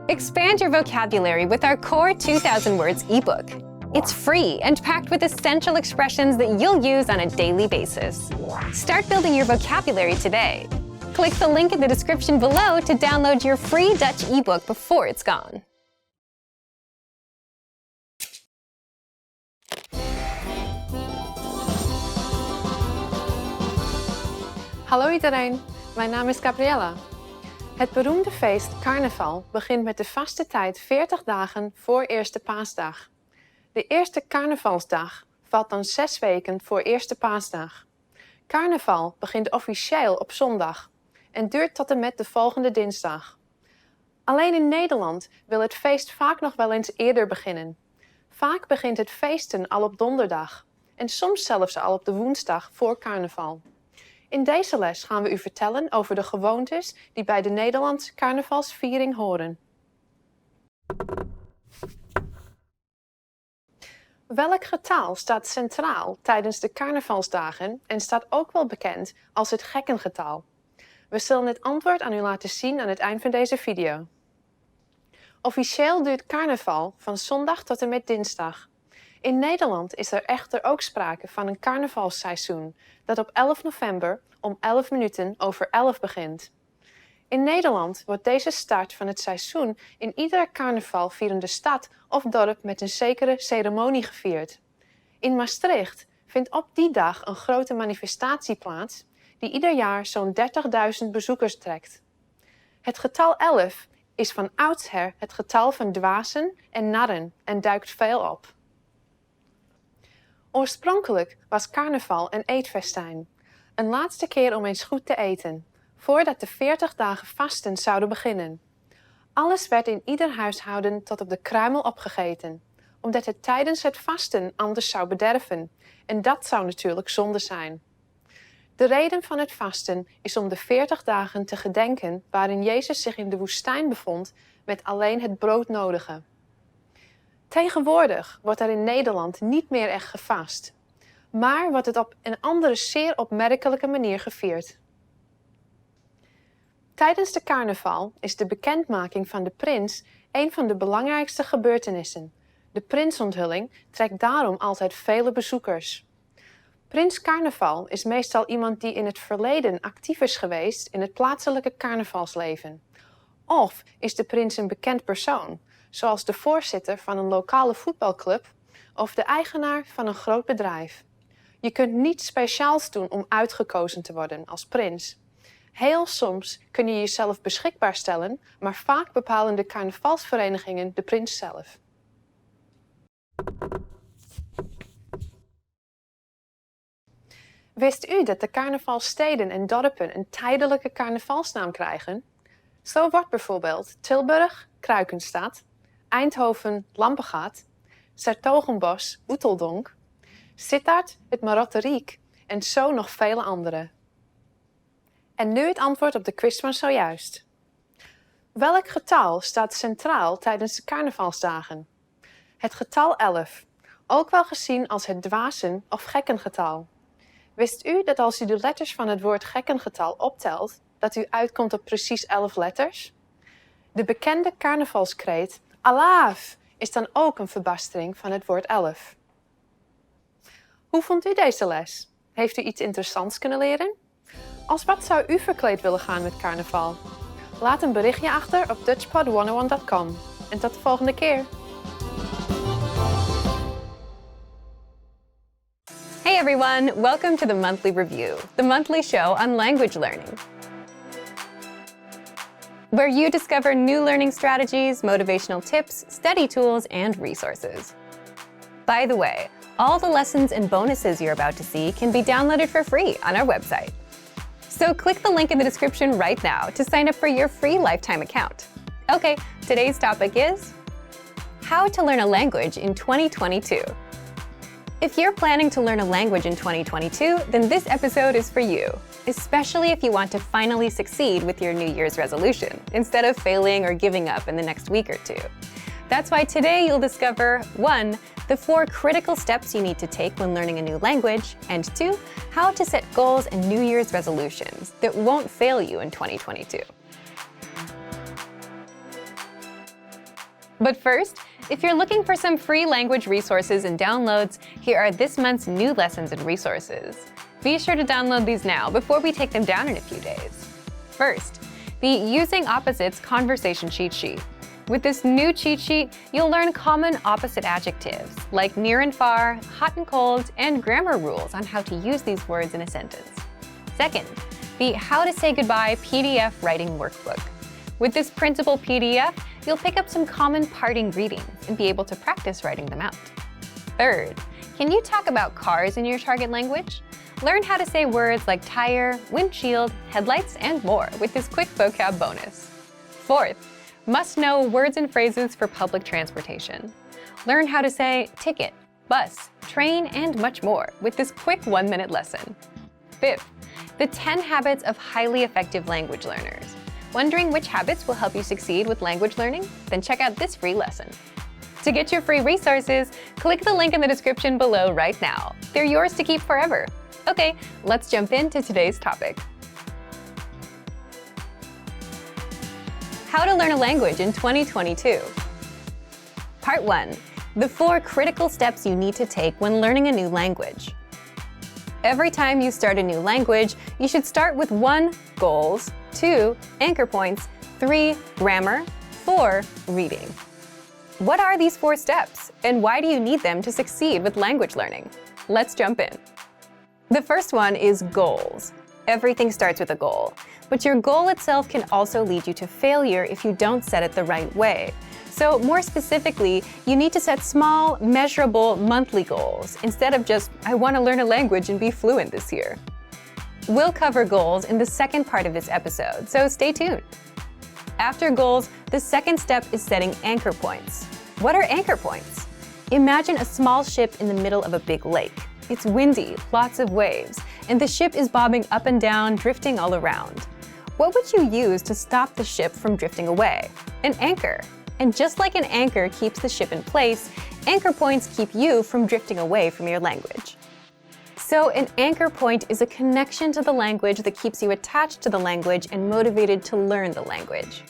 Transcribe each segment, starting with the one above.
Expand your vocabulary with our Core 2000 Words ebook. It's free and packed with essential expressions that you'll use on a daily basis. Start building your vocabulary today. Click the link in the description below to download your free Dutch ebook before it's gone. Hallo iedereen, mijn naam is Gabriella. Het beroemde feest Carnaval begint met de vaste tijd 40 dagen voor Eerste Paasdag. De eerste carnavalsdag valt dan 6 weken voor Eerste Paasdag. Carnaval begint officieel op zondag en duurt tot en met de volgende dinsdag. Alleen in Nederland wil het feest vaak nog wel eens eerder beginnen. Vaak begint het feesten al op donderdag en soms zelfs al op de woensdag voor carnaval. In deze les gaan we u vertellen over de gewoontes die bij de Nederlandse carnavalsviering horen. Welk getal staat centraal tijdens de carnavalsdagen en staat ook wel bekend als het gekkengetal? We zullen het antwoord aan u laten zien aan het eind van deze video. Officieel duurt carnaval van zondag tot en met dinsdag. In Nederland is er echter ook sprake van een carnavalsseizoen dat op 11 november om 11 minuten over 11 begint. In Nederland wordt deze start van het seizoen in iedere carnavalvierende stad of dorp met een zekere ceremonie gevierd. In Maastricht vindt op die dag een grote manifestatie plaats die ieder jaar zo'n 30.000 bezoekers trekt. Het getal 11 is van oudsher het getal van dwazen en narren en duikt veel op. Oorspronkelijk was carnaval een eetfestijn. Een laatste keer om eens goed te eten, voordat de 40 dagen vasten zouden beginnen. Alles werd in ieder huishouden tot op de kruimel opgegeten, omdat het tijdens het vasten anders zou bederven, en dat zou natuurlijk zonde zijn. De reden van het vasten is om de 40 dagen te gedenken waarin Jezus zich in de woestijn bevond met alleen het broodnodige. Tegenwoordig wordt er in Nederland niet meer echt gevast, maar wordt het op een andere zeer opmerkelijke manier gevierd. Tijdens de carnaval is de bekendmaking van de prins een van de belangrijkste gebeurtenissen. De prinsenthulling trekt daarom altijd vele bezoekers. Prins Carnaval is meestal iemand die in het verleden actief is geweest in het plaatselijke carnavalsleven. Of is de prins een bekend persoon, zoals de voorzitter van een lokale voetbalclub of de eigenaar van een groot bedrijf. Je kunt niets speciaals doen om uitgekozen te worden als prins. Heel soms kun je jezelf beschikbaar stellen, maar vaak bepalen de carnavalsverenigingen de prins zelf. Wist u dat de carnavalsteden en dorpen een tijdelijke carnavalsnaam krijgen? Zo wordt bijvoorbeeld Tilburg Kruikenstad, Eindhoven Lampegat, 's-Hertogenbosch Oeteldonk, Sittard het Marotteriek en zo nog vele andere. En nu het antwoord op de quiz van zojuist. Welk getal staat centraal tijdens de carnavalsdagen? Het getal 11, ook wel gezien als het dwazen of gekkengetal. Wist u dat als u de letters van het woord gekkengetal optelt, dat u uitkomt op precies 11 letters? De bekende carnavalskreet Alaaf is dan ook een verbastering van het woord 11. Hoe vond u deze les? Heeft u iets interessants kunnen leren? Als wat zou u verkleed willen gaan met carnaval? Laat een berichtje achter op dutchpod101.com. En tot de volgende keer! Hey everyone, welcome to the Monthly Review, the monthly show on language learning, where you discover new learning strategies, motivational tips, study tools, and resources. By the way, all the lessons and bonuses you're about to see can be downloaded for free on our website. So click the link in the description right now to sign up for your free lifetime account. Okay, today's topic is how to learn a language in 2022. If you're planning to learn a language in 2022, then this episode is for you, especially if you want to finally succeed with your New Year's resolution, instead of failing or giving up in the next week or two. That's why today you'll discover 1. The 4 critical steps you need to take when learning a new language, and 2. How to set goals and New Year's resolutions that won't fail you in 2022. But first, if you're looking for some free language resources and downloads, here are this month's new lessons and resources. Be sure to download these now before we take them down in a few days. First, the Using Opposites Conversation Cheat Sheet. With this new cheat sheet, you'll learn common opposite adjectives like near and far, hot and cold, and grammar rules on how to use these words in a sentence. Second, the How to Say Goodbye PDF Writing Workbook. With this printable PDF, you'll pick up some common parting greetings and be able to practice writing them out. Third, can you talk about cars in your target language? Learn how to say words like tire, windshield, headlights, and more with this quick vocab bonus. Fourth, must know words and phrases for public transportation. Learn how to say ticket, bus, train, and much more with this quick 1-minute lesson. Fifth, the 10 habits of highly effective language learners. Wondering which habits will help you succeed with language learning? Then check out this free lesson. To get your free resources, click the link in the description below right now. They're yours to keep forever. Okay, let's jump into today's topic. How to learn a language in 2022. Part 1. The 4 critical steps you need to take when learning a new language. Every time you start a new language, you should start with 1. Goals, 2. Anchor points, 3. Grammar, 4. Reading. What are these 4 steps, and why do you need them to succeed with language learning? Let's jump in. The first one is goals. Everything starts with a goal, but your goal itself can also lead you to failure if you don't set it the right way. So more specifically, you need to set small, measurable monthly goals instead of just, I want to learn a language and be fluent this year. We'll cover goals in the second part of this episode, so stay tuned. After goals, the second step is setting anchor points. What are anchor points? Imagine a small ship in the middle of a big lake. It's windy, lots of waves, and the ship is bobbing up and down, drifting all around. What would you use to stop the ship from drifting away? An anchor. And just like an anchor keeps the ship in place, anchor points keep you from drifting away from your language. So an anchor point is a connection to the language that keeps you attached to the language and motivated to learn the language.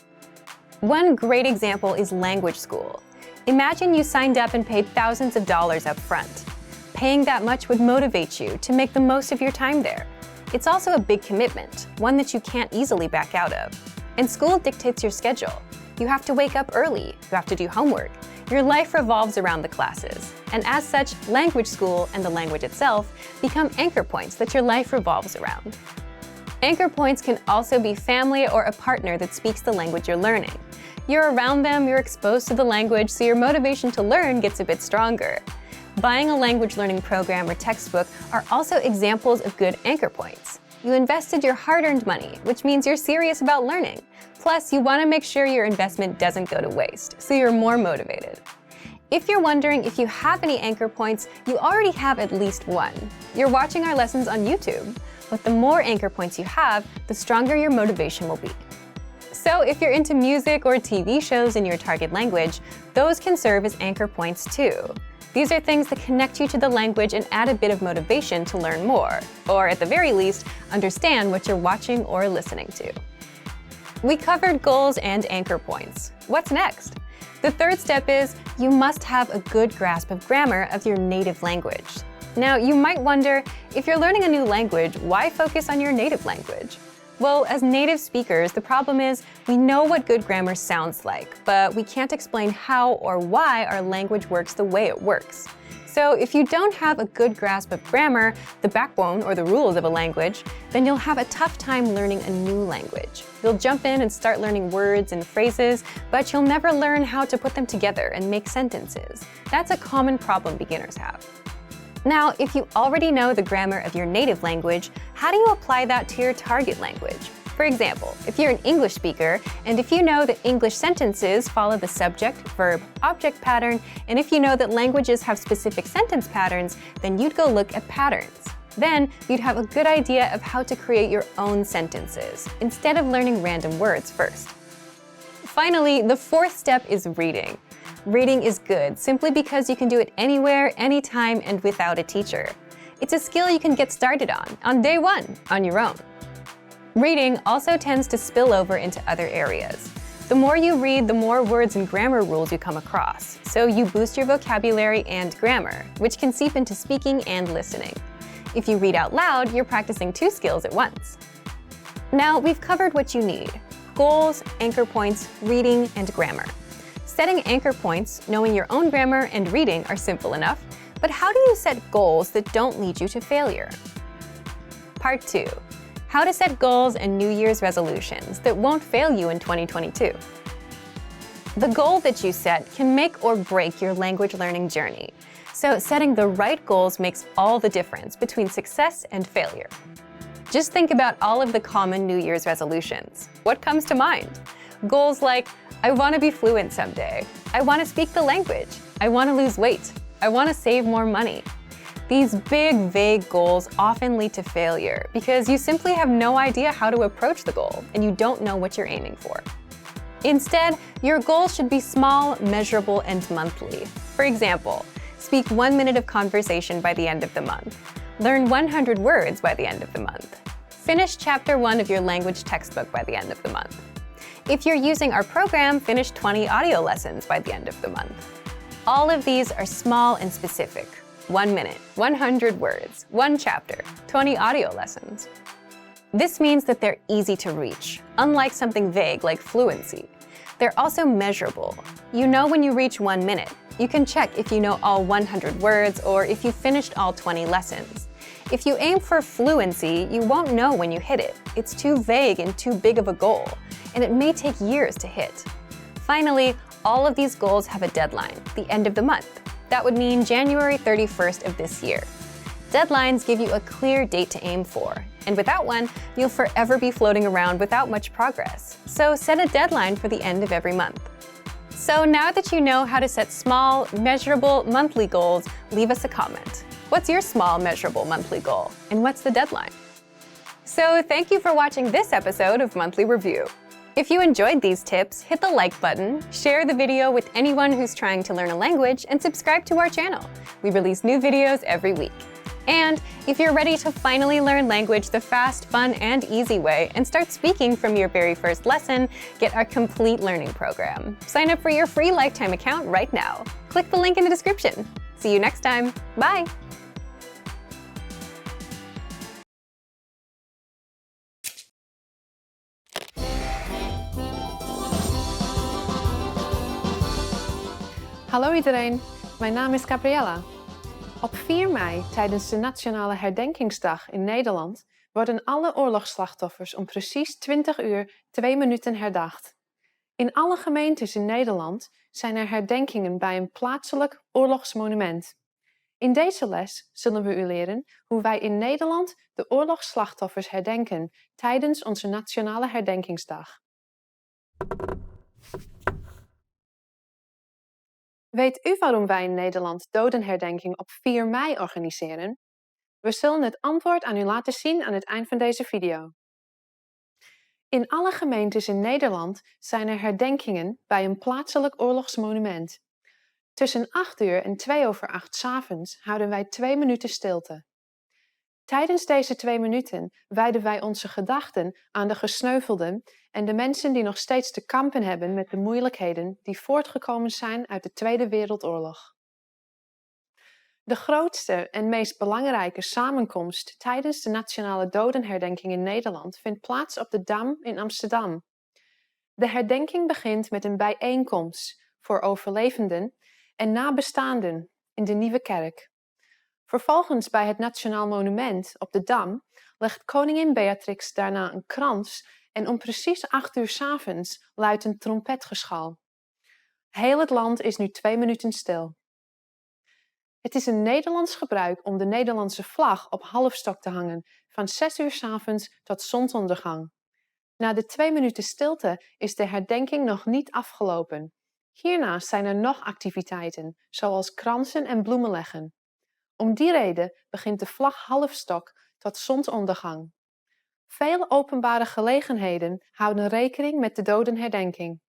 One great example is language school. Imagine you signed up and paid thousands of dollars up front. Paying that much would motivate you to make the most of your time there. It's also a big commitment, one that you can't easily back out of. And school dictates your schedule. You have to wake up early, you have to do homework. Your life revolves around the classes. And as such, language school and the language itself become anchor points that your life revolves around. Anchor points can also be family or a partner that speaks the language you're learning. You're around them, you're exposed to the language, so your motivation to learn gets a bit stronger. Buying a language learning program or textbook are also examples of good anchor points. You invested your hard-earned money, which means you're serious about learning. Plus, you want to make sure your investment doesn't go to waste, so you're more motivated. If you're wondering if you have any anchor points, you already have at least one. You're watching our lessons on YouTube, but the more anchor points you have, the stronger your motivation will be. So if you're into music or TV shows in your target language, those can serve as anchor points too. These are things that connect you to the language and add a bit of motivation to learn more, or at the very least, understand what you're watching or listening to. We covered goals and anchor points. What's next? The third step is you must have a good grasp of grammar of your native language. Now, you might wonder, if you're learning a new language, why focus on your native language? Well, as native speakers, the problem is we know what good grammar sounds like, but we can't explain how or why our language works the way it works. So if you don't have a good grasp of grammar, the backbone or the rules of a language, then you'll have a tough time learning a new language. You'll jump in and start learning words and phrases, but you'll never learn how to put them together and make sentences. That's a common problem beginners have. Now, if you already know the grammar of your native language, how do you apply that to your target language? For example, if you're an English speaker, and if you know that English sentences follow the subject, verb, object pattern, and if you know that languages have specific sentence patterns, then you'd go look at patterns. Then, you'd have a good idea of how to create your own sentences, instead of learning random words first. Finally, the fourth step is reading. Reading is good simply because you can do it anywhere, anytime, and without a teacher. It's a skill you can get started on day one, on your own. Reading also tends to spill over into other areas. The more you read, the more words and grammar rules you come across, so you boost your vocabulary and grammar, which can seep into speaking and listening. If you read out loud, you're practicing 2 skills at once. Now, we've covered what you need: goals, anchor points, reading, and grammar. Setting anchor points, knowing your own grammar, and reading are simple enough, but how do you set goals that don't lead you to failure? Part 2. How to set goals and New Year's resolutions that won't fail you in 2022. The goal that you set can make or break your language learning journey, so setting the right goals makes all the difference between success and failure. Just think about all of the common New Year's resolutions. What comes to mind? Goals like, I want to be fluent someday. I want to speak the language. I want to lose weight. I want to save more money. These big, vague goals often lead to failure because you simply have no idea how to approach the goal and you don't know what you're aiming for. Instead, your goals should be small, measurable, and monthly. For example, speak 1 minute of conversation by the end of the month. Learn 100 words by the end of the month. Finish Chapter 1 of your language textbook by the end of the month. If you're using our program, finish 20 audio lessons by the end of the month. All of these are small and specific. 1 minute, 100 words, 1 chapter, 20 audio lessons. This means that they're easy to reach, unlike something vague like fluency. They're also measurable. You know when you reach 1 minute. You can check if you know all 100 words or if you finished all 20 lessons. If you aim for fluency, you won't know when you hit it. It's too vague and too big of a goal, and it may take years to hit. Finally, all of these goals have a deadline, the end of the month. That would mean January 31st of this year. Deadlines give you a clear date to aim for, and without one, you'll forever be floating around without much progress. So set a deadline for the end of every month. So now that you know how to set small, measurable monthly goals, leave us a comment. What's your small, measurable monthly goal, and what's the deadline? So thank you for watching this episode of Monthly Review. If you enjoyed these tips, hit the like button, share the video with anyone who's trying to learn a language, and subscribe to our channel. We release new videos every week. And if you're ready to finally learn language the fast, fun, and easy way and start speaking from your very first lesson, get our complete learning program. Sign up for your free lifetime account right now. Click the link in the description. See you next time. Bye! Hallo iedereen, mijn naam is Gabriella. Op 4 mei, tijdens de Nationale Herdenkingsdag in Nederland, worden alle oorlogsslachtoffers om precies 20 uur 2 minuten herdacht. In alle gemeentes in Nederland zijn er herdenkingen bij een plaatselijk oorlogsmonument. In deze les zullen we u leren hoe wij in Nederland de oorlogsslachtoffers herdenken tijdens onze Nationale Herdenkingsdag. Weet u waarom wij in Nederland dodenherdenking op 4 mei organiseren? We zullen het antwoord aan u laten zien aan het eind van deze video. In alle gemeentes in Nederland zijn er herdenkingen bij een plaatselijk oorlogsmonument. Tussen 8 uur en 2 over 8 's avonds houden wij 2 minuten stilte. Tijdens deze 2 minuten wijden wij onze gedachten aan de gesneuvelden en de mensen die nog steeds te kampen hebben met de moeilijkheden die voortgekomen zijn uit de Tweede Wereldoorlog. De grootste en meest belangrijke samenkomst tijdens de Nationale Dodenherdenking in Nederland vindt plaats op de Dam in Amsterdam. De herdenking begint met een bijeenkomst voor overlevenden en nabestaanden in de Nieuwe Kerk. Vervolgens bij het Nationaal Monument op de Dam legt koningin Beatrix daarna een krans en om precies 8 uur 's avonds luidt een trompetgeschal. Heel het land is nu 2 minuten stil. Het is een Nederlands gebruik om de Nederlandse vlag op halfstok te hangen van 6 uur 's avonds tot zonsondergang. Na de 2 minuten stilte is de herdenking nog niet afgelopen. Hiernaast zijn er nog activiteiten, zoals kransen en bloemen leggen. Om die reden begint de vlag halfstok tot zonsondergang. Veel openbare gelegenheden houden rekening met de dodenherdenking.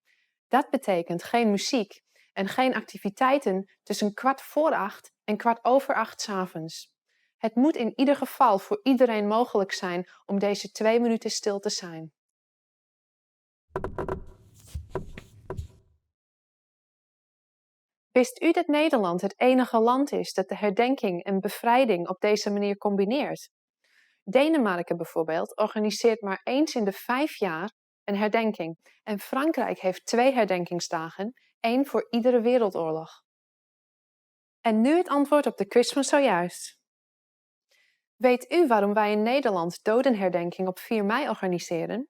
Dat betekent geen muziek en geen activiteiten tussen 7:15 en 7:45 's avonds. Het moet in ieder geval voor iedereen mogelijk zijn om deze 2 minuten stil te zijn. Wist u dat Nederland het enige land is dat de herdenking en bevrijding op deze manier combineert? Denemarken bijvoorbeeld organiseert maar eens in de 5 jaar een herdenking en Frankrijk heeft 2 herdenkingsdagen, 1 voor iedere wereldoorlog. En nu het antwoord op de quiz van zojuist. Weet u waarom wij in Nederland dodenherdenking op 4 mei organiseren?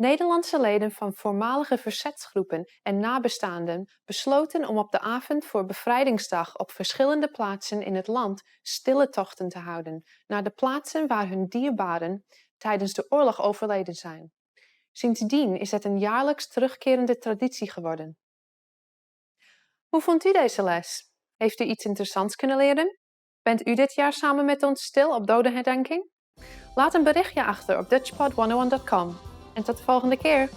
Nederlandse leden van voormalige verzetsgroepen en nabestaanden besloten om op de avond voor Bevrijdingsdag op verschillende plaatsen in het land stille tochten te houden naar de plaatsen waar hun dierbaren tijdens de oorlog overleden zijn. Sindsdien is het een jaarlijks terugkerende traditie geworden. Hoe vond u deze les? Heeft u iets interessants kunnen leren? Bent u dit jaar samen met ons stil op dodenherdenking? Laat een berichtje achter op dutchpod101.com. En tot de volgende keer!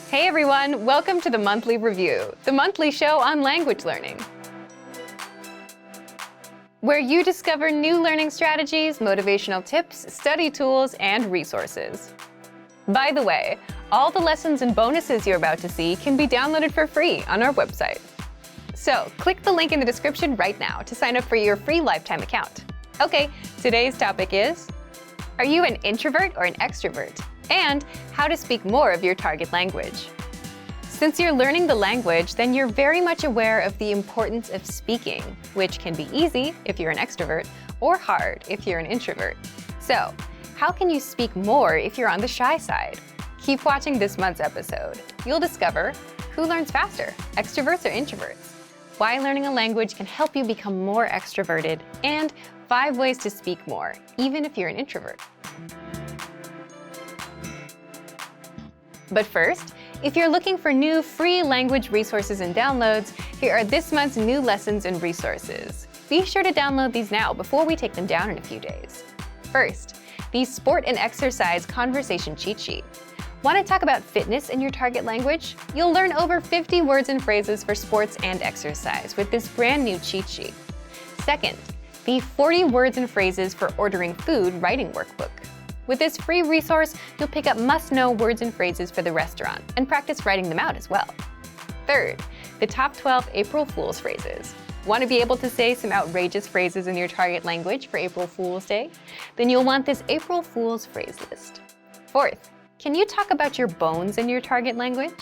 Hey everyone, welcome to the Monthly Review, the monthly show on language learning, where you discover new learning strategies, motivational tips, study tools, and resources. By the way, all the lessons and bonuses you're about to see can be downloaded for free on our website. So, click the link in the description right now to sign up for your free lifetime account. Okay, today's topic is, are you an introvert or an extrovert? And how to speak more of your target language. Since you're learning the language, then you're very much aware of the importance of speaking, which can be easy if you're an extrovert, or hard if you're an introvert. So, how can you speak more if you're on the shy side? Keep watching this month's episode. You'll discover who learns faster, extroverts or introverts, why learning a language can help you become more extroverted, and 5 ways to speak more, even if you're an introvert. But first, if you're looking for new free language resources and downloads, here are this month's new lessons and resources. Be sure to download these now before we take them down in a few days. First, the Sport and Exercise Conversation Cheat Sheet. Want to talk about fitness in your target language? You'll learn over 50 words and phrases for sports and exercise with this brand new cheat sheet. Second, the 40 words and phrases for ordering food writing workbook. With this free resource, you'll pick up must-know words and phrases for the restaurant and practice writing them out as well. Third, the top 12 April Fool's phrases. Want to be able to say some outrageous phrases in your target language for April Fool's Day? Then you'll want this April Fool's phrase list. Fourth, can you talk about your bones in your target language?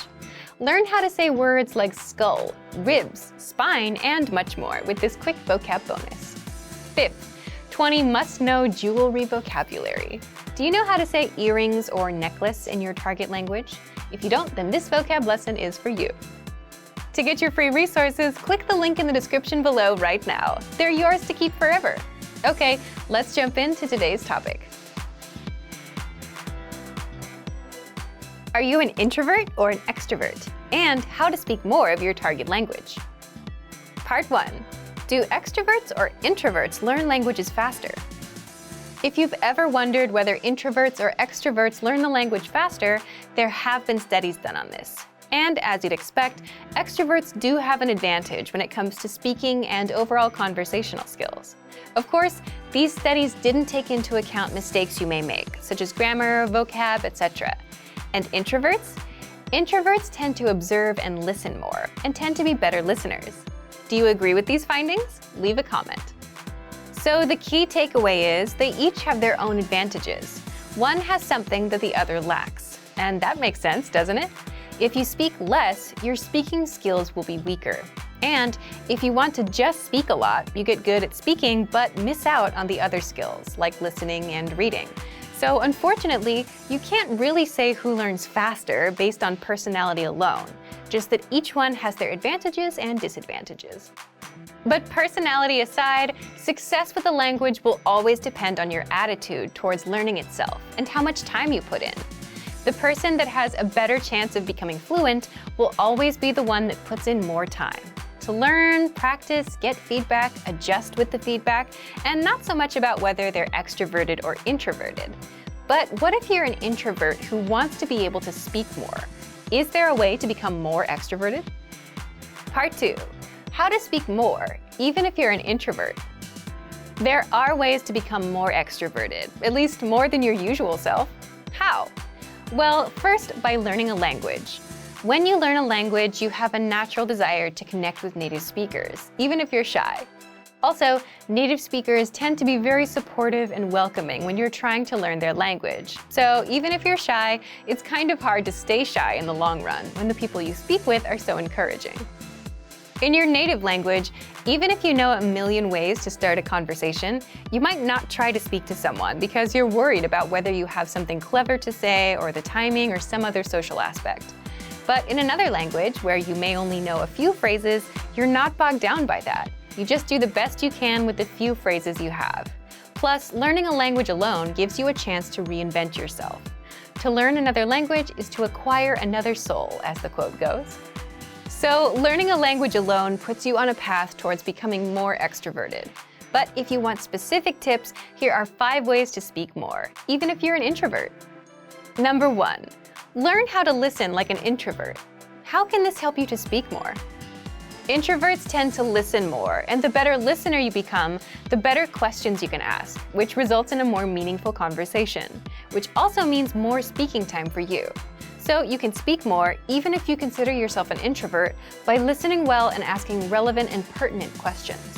Learn how to say words like skull, ribs, spine, and much more with this quick vocab bonus. Fifth, 20 must-know jewelry vocabulary. Do you know how to say earrings or necklace in your target language? If you don't, then this vocab lesson is for you. To get your free resources, click the link in the description below right now. They're yours to keep forever. Okay, let's jump into today's topic. Are you an introvert or an extrovert? And how to speak more of your target language. Part 1. Do extroverts or introverts learn languages faster? If you've ever wondered whether introverts or extroverts learn the language faster, there have been studies done on this. And as you'd expect, extroverts do have an advantage when it comes to speaking and overall conversational skills. Of course, these studies didn't take into account mistakes you may make, such as grammar, vocab, etc. And introverts? Introverts tend to observe and listen more, and tend to be better listeners. Do you agree with these findings? Leave a comment. So the key takeaway is they each have their own advantages. One has something that the other lacks. And that makes sense, doesn't it? If you speak less, your speaking skills will be weaker. And if you want to just speak a lot, you get good at speaking but miss out on the other skills, like listening and reading. So unfortunately, you can't really say who learns faster based on personality alone, just that each one has their advantages and disadvantages. But personality aside, success with a language will always depend on your attitude towards learning itself and how much time you put in. The person that has a better chance of becoming fluent will always be the one that puts in more time to learn, practice, get feedback, adjust with the feedback, and not so much about whether they're extroverted or introverted. But what if you're an introvert who wants to be able to speak more? Is there a way to become more extroverted? Part 2. How to speak more, even if you're an introvert. There are ways to become more extroverted, at least more than your usual self. How? Well, first, by learning a language. When you learn a language, you have a natural desire to connect with native speakers, even if you're shy. Also, native speakers tend to be very supportive and welcoming when you're trying to learn their language. So even if you're shy, it's kind of hard to stay shy in the long run when the people you speak with are so encouraging. In your native language, even if you know a million ways to start a conversation, you might not try to speak to someone because you're worried about whether you have something clever to say or the timing or some other social aspect. But in another language, where you may only know a few phrases, you're not bogged down by that. You just do the best you can with the few phrases you have. Plus, learning a language alone gives you a chance to reinvent yourself. To learn another language is to acquire another soul, as the quote goes. So, learning a language alone puts you on a path towards becoming more extroverted. But if you want specific tips, here are 5 ways to speak more, even if you're an introvert. Number 1. Learn how to listen like an introvert. How can this help you to speak more? Introverts tend to listen more, and the better listener you become, the better questions you can ask, which results in a more meaningful conversation, which also means more speaking time for you. So you can speak more, even if you consider yourself an introvert, by listening well and asking relevant and pertinent questions.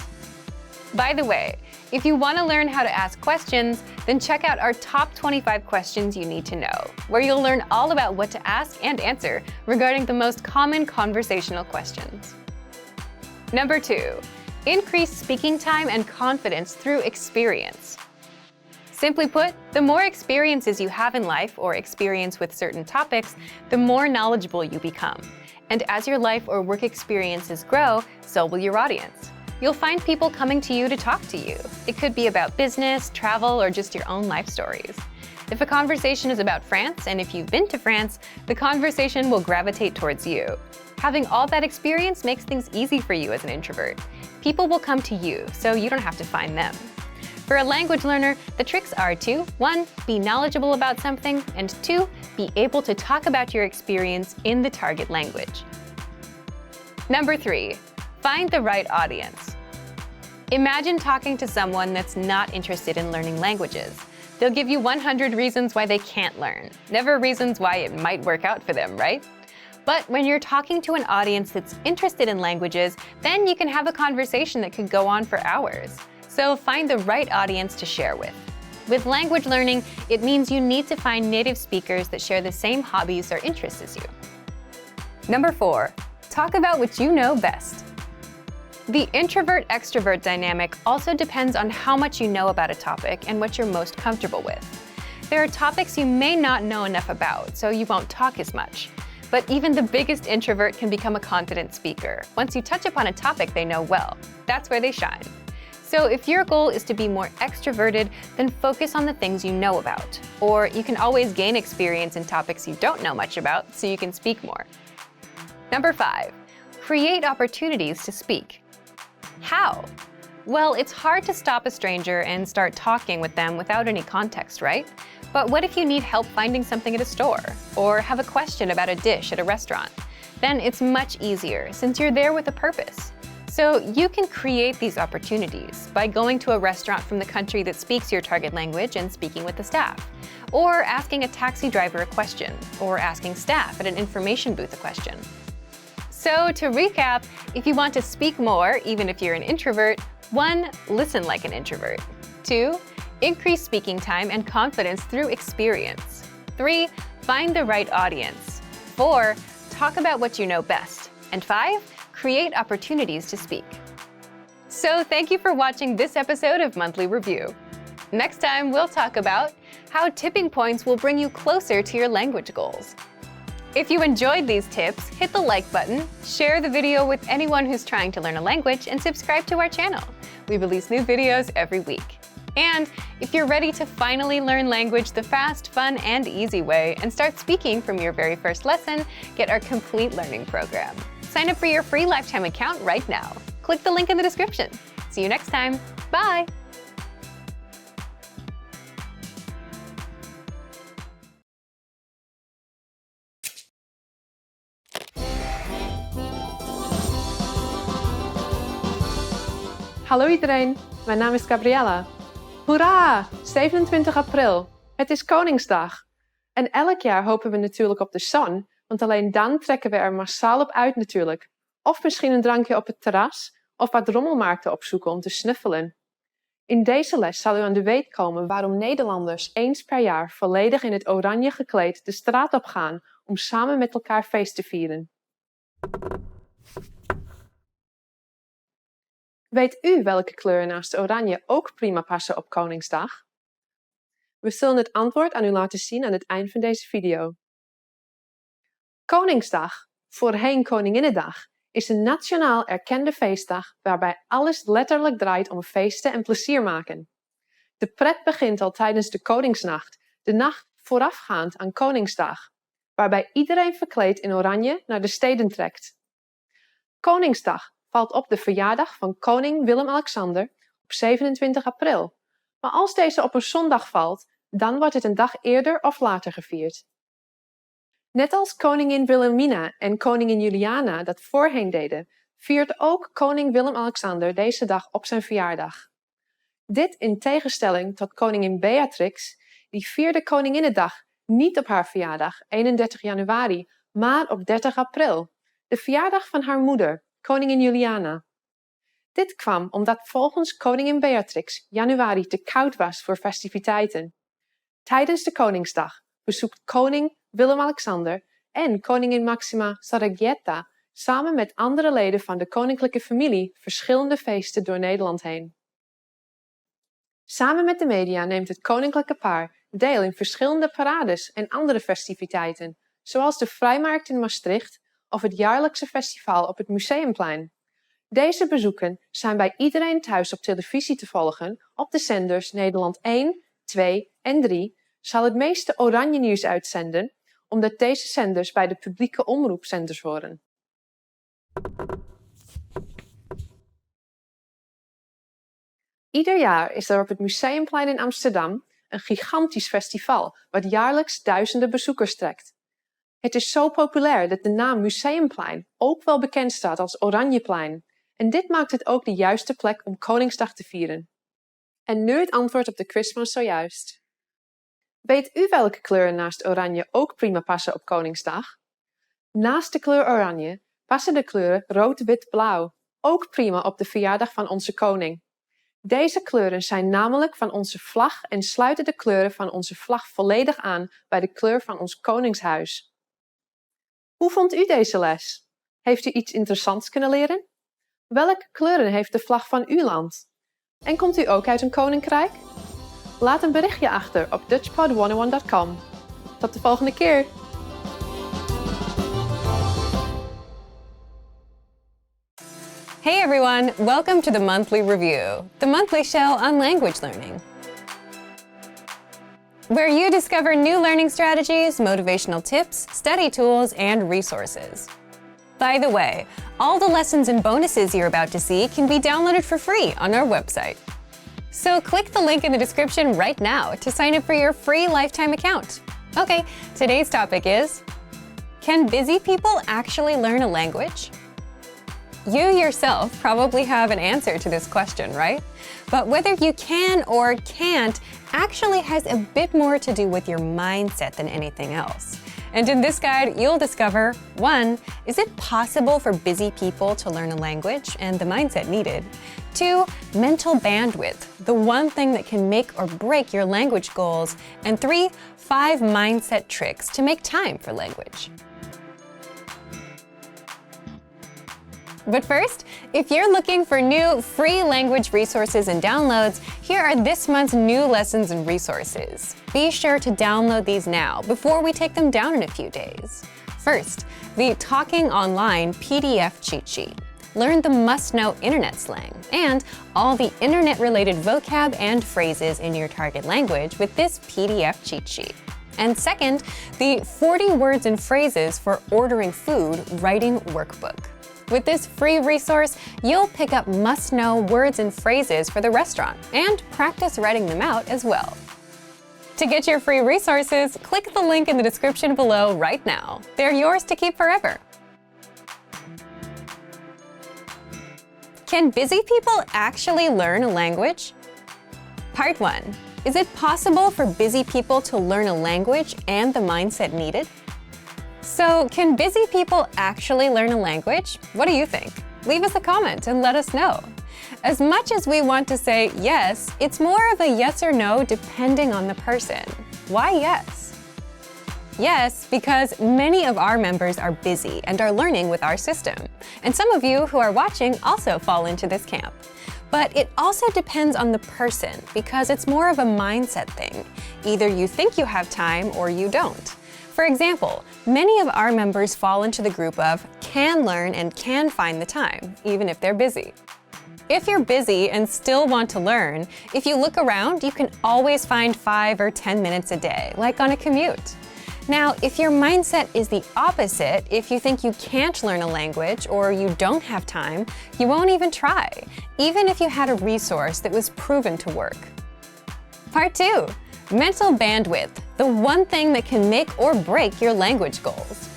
By the way, if you want to learn how to ask questions, then check out our top 25 questions you need to know, where you'll learn all about what to ask and answer regarding the most common conversational questions. Number 2, increase speaking time and confidence through experience. Simply put, the more experiences you have in life or experience with certain topics, the more knowledgeable you become. And as your life or work experiences grow, so will your audience. You'll find people coming to you to talk to you. It could be about business, travel, or just your own life stories. If a conversation is about France, and if you've been to France, the conversation will gravitate towards you. Having all that experience makes things easy for you as an introvert. People will come to you, so you don't have to find them. For a language learner, the tricks are to 1. Be knowledgeable about something, and 2. Be able to talk about your experience in the target language. Number 3. Find the right audience. Imagine talking to someone that's not interested in learning languages. They'll give you 100 reasons why they can't learn, never reasons why it might work out for them, right? But when you're talking to an audience that's interested in languages, then you can have a conversation that could go on for hours. So find the right audience to share with. With language learning, it means you need to find native speakers that share the same hobbies or interests as you. Number 4, talk about what you know best. The introvert-extrovert dynamic also depends on how much you know about a topic and what you're most comfortable with. There are topics you may not know enough about, so you won't talk as much. But even the biggest introvert can become a confident speaker once you touch upon a topic they know well. That's where they shine. So if your goal is to be more extroverted, then focus on the things you know about. Or you can always gain experience in topics you don't know much about so you can speak more. Number 5, create opportunities to speak. How? Well, it's hard to stop a stranger and start talking with them without any context, right? But what if you need help finding something at a store, or have a question about a dish at a restaurant? Then it's much easier since you're there with a purpose. So you can create these opportunities by going to a restaurant from the country that speaks your target language and speaking with the staff, or asking a taxi driver a question, or asking staff at an information booth a question. So to recap, if you want to speak more, even if you're an introvert, 1. Listen like an introvert. 2. Increase speaking time and confidence through experience. 3. Find the right audience. 4. Talk about what you know best. And 5. Create opportunities to speak. So thank you for watching this episode of Monthly Review. Next time, we'll talk about how tipping points will bring you closer to your language goals. If you enjoyed these tips, hit the like button, share the video with anyone who's trying to learn a language, and subscribe to our channel. We release new videos every week. And if you're ready to finally learn language the fast, fun, and easy way and start speaking from your very first lesson, get our complete learning program. Sign up for your free lifetime account right now. Click the link in the description. See you next time. Bye! Hallo iedereen, mijn naam is Gabriella. Hoera, 27 april. Het is Koningsdag. En elk jaar hopen we natuurlijk op de zon, want alleen dan trekken we er massaal op uit natuurlijk. Of misschien een drankje op het terras, of wat rommelmarkten opzoeken om te snuffelen. In deze les zal u aan de weet komen waarom Nederlanders eens per jaar volledig in het oranje gekleed de straat op gaan om samen met elkaar feest te vieren. Weet u welke kleuren naast oranje ook prima passen op Koningsdag? We zullen het antwoord aan u laten zien aan het eind van deze video. Koningsdag, voorheen Koninginnedag, is een nationaal erkende feestdag waarbij alles letterlijk draait om feesten en plezier maken. De pret begint al tijdens de Koningsnacht, de nacht voorafgaand aan Koningsdag, waarbij iedereen verkleed in oranje naar de steden trekt. Koningsdag valt op de verjaardag van koning Willem-Alexander op 27 april. Maar als deze op een zondag valt, dan wordt het een dag eerder of later gevierd. Net als koningin Wilhelmina en koningin Juliana dat voorheen deden, viert ook koning Willem-Alexander deze dag op zijn verjaardag. Dit in tegenstelling tot koningin Beatrix, die vierde Koninginnedag niet op haar verjaardag, 31 januari, maar op 30 april, de verjaardag van haar moeder, koningin Juliana. Dit kwam omdat volgens koningin Beatrix januari te koud was voor festiviteiten. Tijdens de Koningsdag bezoekt koning Willem-Alexander en koningin Maxima Sorregietta samen met andere leden van de koninklijke familie verschillende feesten door Nederland heen. Samen met de media neemt het koninklijke paar deel in verschillende parades en andere festiviteiten, zoals de Vrijmarkt in Maastricht of het jaarlijkse festival op het Museumplein. Deze bezoeken zijn bij iedereen thuis op televisie te volgen op de zenders Nederland 1, 2 en 3, zal het meeste oranje nieuws uitzenden, omdat deze zenders bij de publieke omroepzenders horen. Ieder jaar is er op het Museumplein in Amsterdam een gigantisch festival wat jaarlijks duizenden bezoekers trekt. Het is zo populair dat de naam Museumplein ook wel bekend staat als Oranjeplein. En dit maakt het ook de juiste plek om Koningsdag te vieren. En nu het antwoord op de quiz van zojuist. Weet u welke kleuren naast oranje ook prima passen op Koningsdag? Naast de kleur oranje passen de kleuren rood, wit, blauw ook prima op de verjaardag van onze koning. Deze kleuren zijn namelijk van onze vlag en sluiten de kleuren van onze vlag volledig aan bij de kleur van ons koningshuis. Hoe vond u deze les? Heeft u iets interessants kunnen leren? Welke kleuren heeft de vlag van uw land? En komt u ook uit een koninkrijk? Laat een berichtje achter op dutchpod101.com. Tot de volgende keer! Hey everyone, welcome to the Monthly Review, the monthly show on language learning, where you discover new learning strategies, motivational tips, study tools, and resources. By the way, all the lessons and bonuses you're about to see can be downloaded for free on our website. So click the link in the description right now to sign up for your free lifetime account. Okay, today's topic is, can busy people actually learn a language? You yourself probably have an answer to this question, right? But whether you can or can't actually has a bit more to do with your mindset than anything else. And in this guide, you'll discover, 1, is it possible for busy people to learn a language and the mindset needed? 2, mental bandwidth, the one thing that can make or break your language goals. And 3, 5 mindset tricks to make time for language. But first, if you're looking for new free language resources and downloads, here are this month's new lessons and resources. Be sure to download these now before we take them down in a few days. First, the Talking Online PDF cheat sheet. Learn the must-know internet slang and all the internet-related vocab and phrases in your target language with this PDF cheat sheet. And second, the 40 words and phrases for ordering food writing workbook. With this free resource, you'll pick up must-know words and phrases for the restaurant and practice writing them out as well. To get your free resources, click the link in the description below right now. They're yours to keep forever. Can busy people actually learn a language? Part 1. Is it possible for busy people to learn a language and the mindset needed? So, can busy people actually learn a language? What do you think? Leave us a comment and let us know. As much as we want to say yes, it's more of a yes or no depending on the person. Why yes? Yes, because many of our members are busy and are learning with our system. And some of you who are watching also fall into this camp. But it also depends on the person because it's more of a mindset thing. Either you think you have time or you don't. For example, many of our members fall into the group of can learn and can find the time, even if they're busy. If you're busy and still want to learn, if you look around, you can always find 5 or 10 minutes a day, like on a commute. Now, if your mindset is the opposite, if you think you can't learn a language or you don't have time, you won't even try, even if you had a resource that was proven to work. Part 2. Mental bandwidth, the one thing that can make or break your language goals.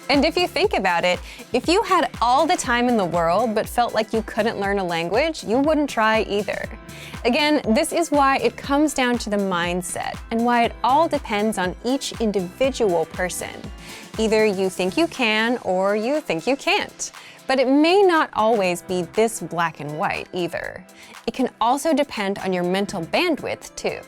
And if you think about it, if you had all the time in the world but felt like you couldn't learn a language, you wouldn't try either. Again, this is why it comes down to the mindset and why it all depends on each individual person. Either you think you can or you think you can't. But it may not always be this black and white either. It can also depend on your mental bandwidth too.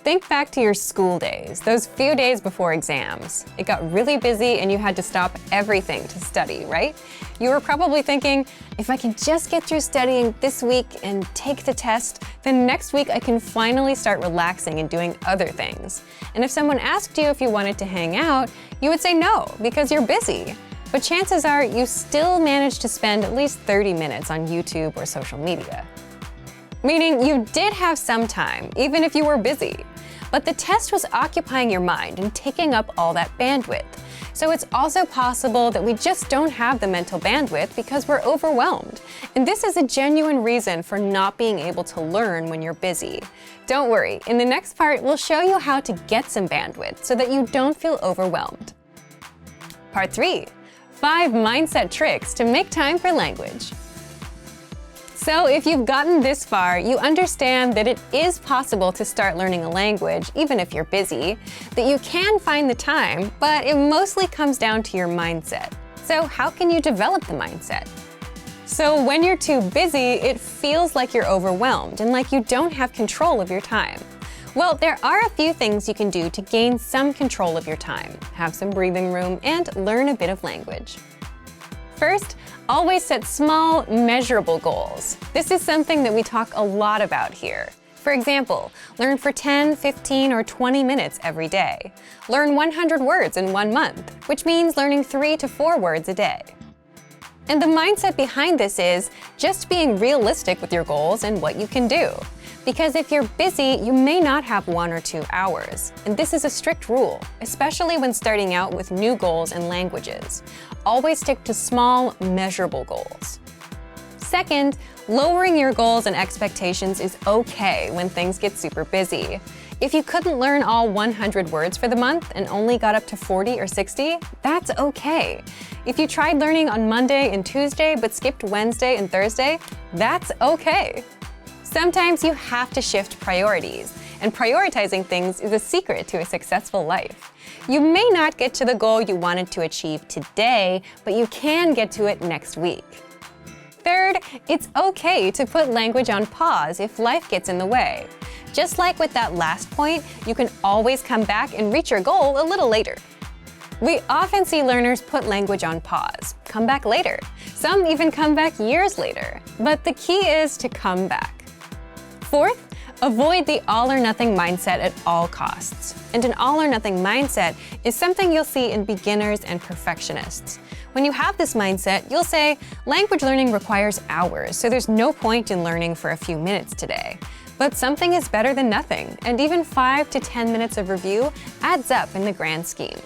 Think back to your school days, those few days before exams. It got really busy and you had to stop everything to study, right? You were probably thinking, if I can just get through studying this week and take the test, then next week I can finally start relaxing and doing other things. And if someone asked you if you wanted to hang out, you would say no, because you're busy. But chances are you still managed to spend at least 30 minutes on YouTube or social media. Meaning you did have some time, even if you were busy. But the test was occupying your mind and taking up all that bandwidth. So it's also possible that we just don't have the mental bandwidth because we're overwhelmed. And this is a genuine reason for not being able to learn when you're busy. Don't worry, in the next part, we'll show you how to get some bandwidth so that you don't feel overwhelmed. Part 3. 5 mindset tricks to make time for language. So if you've gotten this far, you understand that it is possible to start learning a language, even if you're busy, that you can find the time, but it mostly comes down to your mindset. So how can you develop the mindset? So when you're too busy, it feels like you're overwhelmed and like you don't have control of your time. Well, there are a few things you can do to gain some control of your time, have some breathing room, and learn a bit of language. First, always set small, measurable goals. This is something that we talk a lot about here. For example, learn for 10, 15, or 20 minutes every day. Learn 100 words in 1 month, which means learning 3 to 4 words a day. And the mindset behind this is just being realistic with your goals and what you can do. Because if you're busy, you may not have 1 or 2 hours. And this is a strict rule, especially when starting out with new goals and languages. Always stick to small, measurable goals. Second, lowering your goals and expectations is okay when things get super busy. If you couldn't learn all 100 words for the month and only got up to 40 or 60, that's okay. If you tried learning on Monday and Tuesday but skipped Wednesday and Thursday, that's okay. Sometimes you have to shift priorities, and prioritizing things is a secret to a successful life. You may not get to the goal you wanted to achieve today, but you can get to it next week. Third, it's okay to put language on pause if life gets in the way. Just like with that last point, you can always come back and reach your goal a little later. We often see learners put language on pause, come back later. Some even come back years later. But the key is to come back. Fourth, avoid the all-or-nothing mindset at all costs. And an all-or-nothing mindset is something you'll see in beginners and perfectionists. When you have this mindset, you'll say, language learning requires hours, so there's no point in learning for a few minutes today. But something is better than nothing, and even 5 to 10 minutes of review adds up in the grand scheme.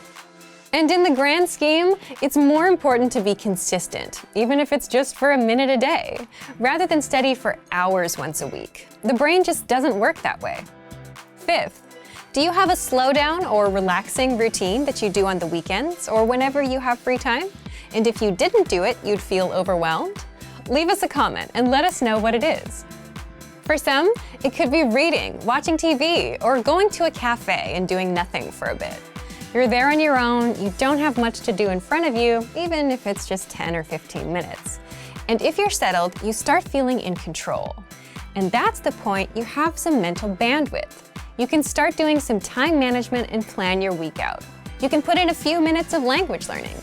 And in the grand scheme, it's more important to be consistent, even if it's just for a minute a day, rather than study for hours once a week. The brain just doesn't work that way. Fifth, do you have a slowdown or relaxing routine that you do on the weekends or whenever you have free time? And if you didn't do it, you'd feel overwhelmed? Leave us a comment and let us know what it is. For some, it could be reading, watching TV, or going to a cafe and doing nothing for a bit. You're there on your own, you don't have much to do in front of you, even if it's just 10 or 15 minutes. And if you're settled, you start feeling in control. And that's the point you have some mental bandwidth. You can start doing some time management and plan your week out. You can put in a few minutes of language learning.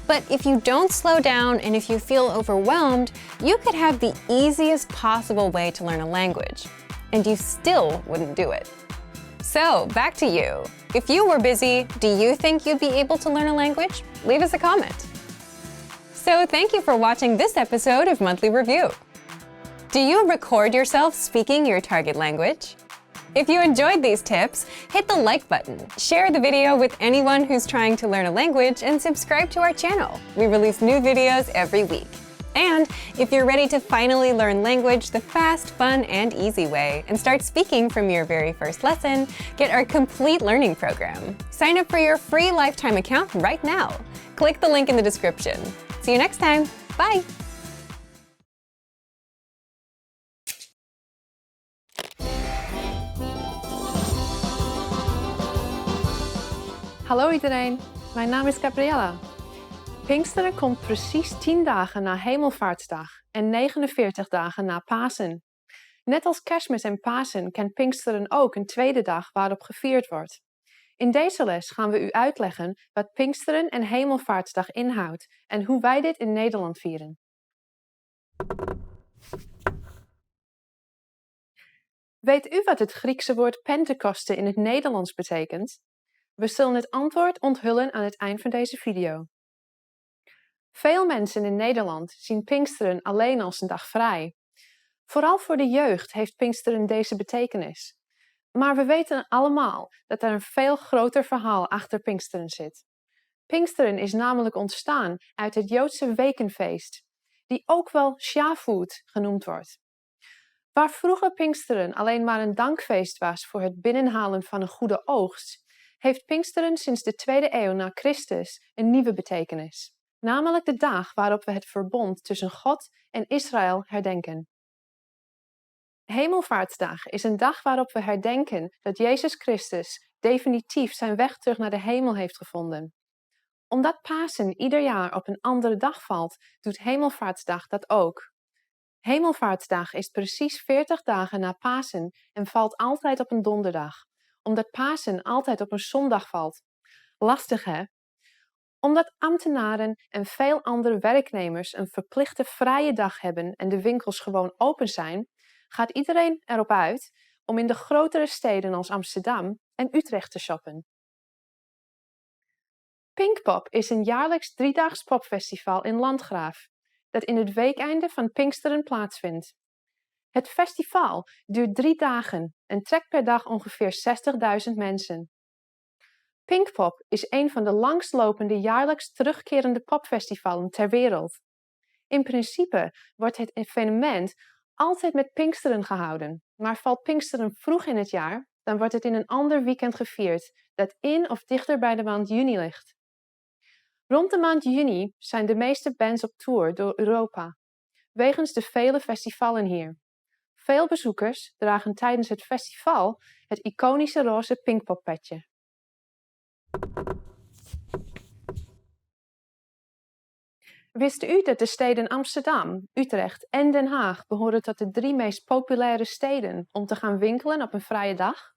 But if you don't slow down and if you feel overwhelmed, you could have the easiest possible way to learn a language, and you still wouldn't do it. So, back to you. If you were busy, do you think you'd be able to learn a language? Leave us a comment. So, thank you for watching this episode of Monthly Review. Do you record yourself speaking your target language? If you enjoyed these tips, hit the like button, share the video with anyone who's trying to learn a language, and subscribe to our channel. We release new videos every week. And if you're ready to finally learn language the fast, fun, and easy way and start speaking from your very first lesson, get our complete learning program. Sign up for your free lifetime account right now. Click the link in the description. See you next time. Bye! Hallo iedereen, mijn naam is Gabriella. Pinksteren komt precies 10 dagen na Hemelvaartsdag en 49 dagen na Pasen. Net als Kerstmis en Pasen kent Pinksteren ook een tweede dag waarop gevierd wordt. In deze les gaan we u uitleggen wat Pinksteren en Hemelvaartsdag inhoudt en hoe wij dit in Nederland vieren. Weet u wat het Griekse woord Pentekoste in het Nederlands betekent? We zullen het antwoord onthullen aan het eind van deze video. Veel mensen in Nederland zien Pinksteren alleen als een dag vrij. Vooral voor de jeugd heeft Pinksteren deze betekenis. Maar we weten allemaal dat er een veel groter verhaal achter Pinksteren zit. Pinksteren is namelijk ontstaan uit het Joodse wekenfeest, die ook wel Shavuot genoemd wordt. Waar vroeger Pinksteren alleen maar een dankfeest was voor het binnenhalen van een goede oogst, heeft Pinksteren sinds de 2e eeuw na Christus een nieuwe betekenis. Namelijk de dag waarop we het verbond tussen God en Israël herdenken. Hemelvaartsdag is een dag waarop we herdenken dat Jezus Christus definitief zijn weg terug naar de hemel heeft gevonden. Omdat Pasen ieder jaar op een andere dag valt, doet Hemelvaartsdag dat ook. Hemelvaartsdag is precies 40 dagen na Pasen en valt altijd op een donderdag, omdat Pasen altijd op een zondag valt. Lastig hè? Omdat ambtenaren en veel andere werknemers een verplichte vrije dag hebben en de winkels gewoon open zijn, gaat iedereen erop uit om in de grotere steden als Amsterdam en Utrecht te shoppen. Pinkpop is een jaarlijks 3-daags popfestival in Landgraaf, dat in het weekeinde van Pinksteren plaatsvindt. Het festival duurt 3 dagen en trekt per dag ongeveer 60.000 mensen. Pinkpop is een van de langstlopende jaarlijks terugkerende popfestivalen ter wereld. In principe wordt het evenement altijd met Pinksteren gehouden, maar valt Pinksteren vroeg in het jaar, dan wordt het in een ander weekend gevierd dat in of dichter bij de maand juni ligt. Rond de maand juni zijn de meeste bands op tour door Europa, wegens de vele festivalen hier. Veel bezoekers dragen tijdens het festival het iconische roze Pinkpoppetje. Wist u dat de steden Amsterdam, Utrecht en Den Haag behoren tot de 3 meest populaire steden om te gaan winkelen op een vrije dag?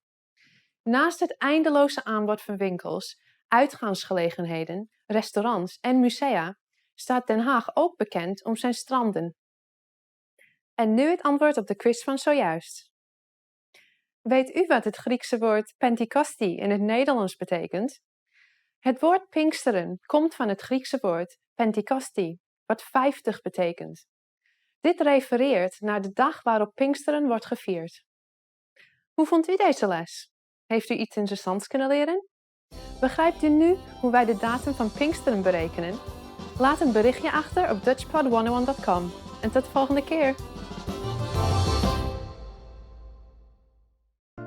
Naast het eindeloze aanbod van winkels, uitgaansgelegenheden, restaurants en musea, staat Den Haag ook bekend om zijn stranden. En nu het antwoord op de quiz van zojuist. Weet u wat het Griekse woord Pentekosti in het Nederlands betekent? Het woord Pinksteren komt van het Griekse woord Pentekosti, wat 50 betekent. Dit refereert naar de dag waarop Pinksteren wordt gevierd. Hoe vond u deze les? Heeft u iets interessants kunnen leren? Begrijpt u nu hoe wij de datum van Pinksteren berekenen? Laat een berichtje achter op dutchpod101.com. En tot de volgende keer!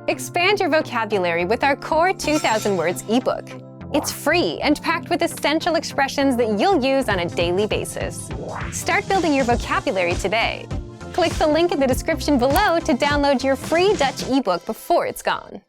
Expand your vocabulary with our Core 2000 Words ebook. It's free and packed with essential expressions that you'll use on a daily basis. Start building your vocabulary today. Click the link in the description below to download your free Dutch ebook before it's gone.